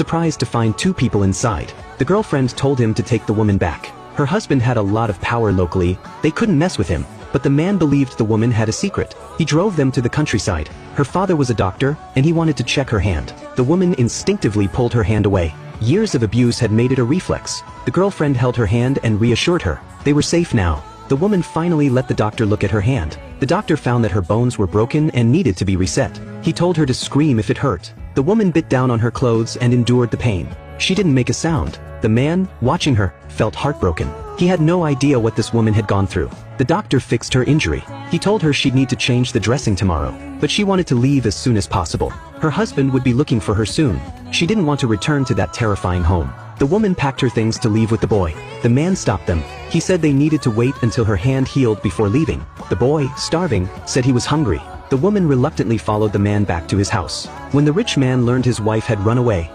surprised to find two people inside. The girlfriend told him to take the woman back. Her husband had a lot of power locally, they couldn't mess with him. But the man believed the woman had a secret. He drove them to the countryside. Her father was a doctor, and he wanted to check her hand. The woman instinctively pulled her hand away. Years of abuse had made it a reflex. The girlfriend held her hand and reassured her. They were safe now. The woman finally let the doctor look at her hand. The doctor found that her bones were broken and needed to be reset. He told her to scream if it hurt. The woman bit down on her clothes and endured the pain. She didn't make a sound. The man, watching her, felt heartbroken. He had no idea what this woman had gone through. The doctor fixed her injury. He told her she'd need to change the dressing tomorrow, but she wanted to leave as soon as possible. Her husband would be looking for her soon. She didn't want to return to that terrifying home. The woman packed her things to leave with the boy. The man stopped them. He said they needed to wait until her hand healed before leaving. The boy, starving, said he was hungry. The woman reluctantly followed the man back to his house. When the rich man learned his wife had run away,